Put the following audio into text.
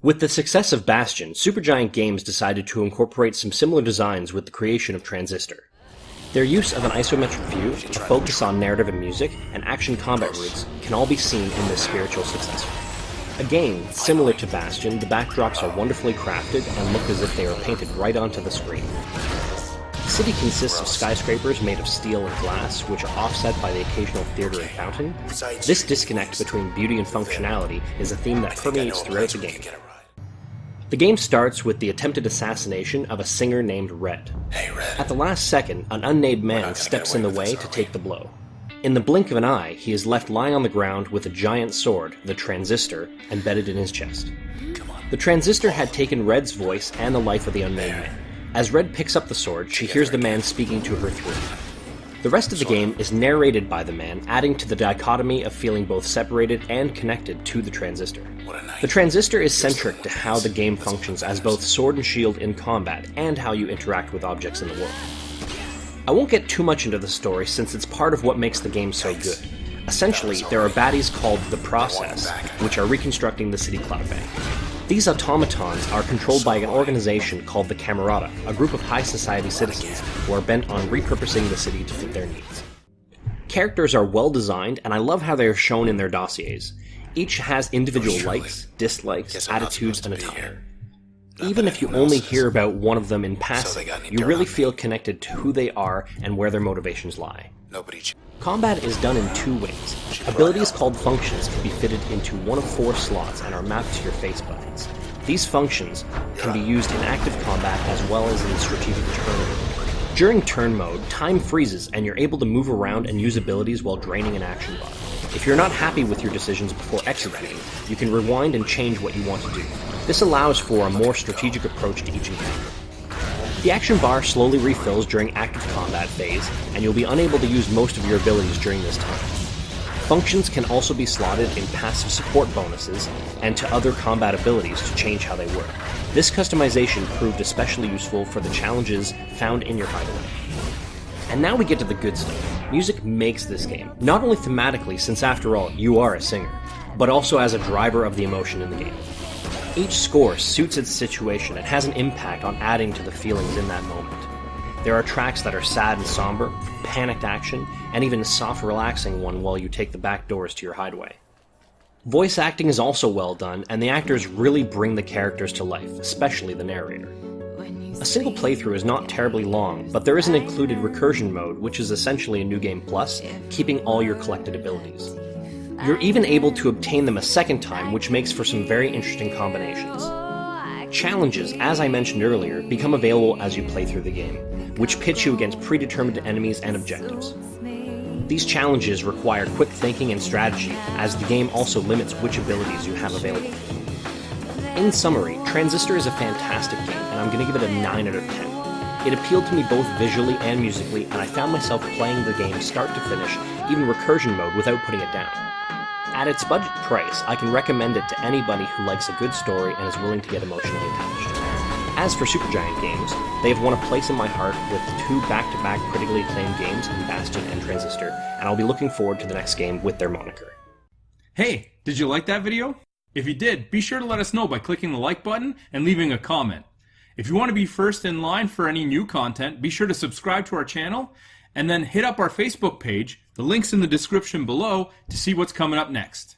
With the success of Bastion, Supergiant Games decided to incorporate some similar designs with the creation of Transistor. Their use of an isometric view, a focus on narrative and music, and action combat routes can all be seen in this spiritual successor. Again, similar to Bastion, the backdrops are wonderfully crafted and look as if they are painted right onto the screen. The city consists of skyscrapers made of steel and glass, which are offset by the occasional theater and fountain. This disconnect between beauty and functionality is a theme that permeates throughout the game. The game starts with the attempted assassination of a singer named Red. Hey, Red. At the last second, an unnamed man steps in the way to take the blow. In the blink of an eye, he is left lying on the ground with a giant sword, the Transistor, embedded in his chest. The Transistor had taken Red's voice and the life of the unnamed man. As Red picks up the sword, she hears the man speaking to her through it. The rest of the game is narrated by the man, adding to the dichotomy of feeling both separated and connected to the Transistor. The Transistor is centric to how the game functions as both sword and shield in combat, and how you interact with objects in the world. I won't get too much into the story since it's part of what makes the game so good. Essentially, there are baddies called The Process, which are reconstructing the city cloud bank. These automatons are controlled by an organization called the Camerata, a group of high society citizens who are bent on repurposing the city to fit their needs. Characters are well designed, and I love how they are shown in their dossiers. Each has individual likes, dislikes, attitudes, and attire. Even if you only hear about one of them in passing, you really feel connected to who they are and where their motivations lie. Combat is done in two ways. Abilities called functions can be fitted into one of 4 slots and are mapped to your face buttons. These functions can be used in active combat as well as in strategic turn mode. During turn mode, time freezes and you're able to move around and use abilities while draining an action bar. If you're not happy with your decisions before executing, you can rewind and change what you want to do. This allows for a more strategic approach to each encounter. The action bar slowly refills during active combat phase, and you'll be unable to use most of your abilities during this time. Functions can also be slotted in passive support bonuses and to other combat abilities to change how they work. This customization proved especially useful for the challenges found in your hideaway. And now we get to the good stuff. Music makes this game, not only thematically, since after all, you are a singer, but also as a driver of the emotion in the game. Each score suits its situation and has an impact on adding to the feelings in that moment. There are tracks that are sad and somber, panicked action, and even a soft, relaxing one while you take the back doors to your hideaway. Voice acting is also well done, and the actors really bring the characters to life, especially the narrator. A single playthrough is not terribly long, but there is an included recursion mode, which is essentially a New Game Plus, keeping all your collected abilities. You're even able to obtain them a second time, which makes for some very interesting combinations. Challenges, as I mentioned earlier, become available as you play through the game, which pit you against predetermined enemies and objectives. These challenges require quick thinking and strategy, as the game also limits which abilities you have available. In summary, Transistor is a fantastic game, and I'm going to give it a 9 out of 10. It appealed to me both visually and musically, and I found myself playing the game start to finish, even recursion mode, without putting it down. At its budget price, I can recommend it to anybody who likes a good story and is willing to get emotionally attached. As for Supergiant Games, they have won a place in my heart with 2 back-to-back critically acclaimed games in Bastion and Transistor, and I'll be looking forward to the next game with their moniker. Hey, did you like that video? If you did, be sure to let us know by clicking the like button and leaving a comment. If you want to be first in line for any new content, be sure to subscribe to our channel, and then hit up our Facebook page. The link's in the description below to see what's coming up next.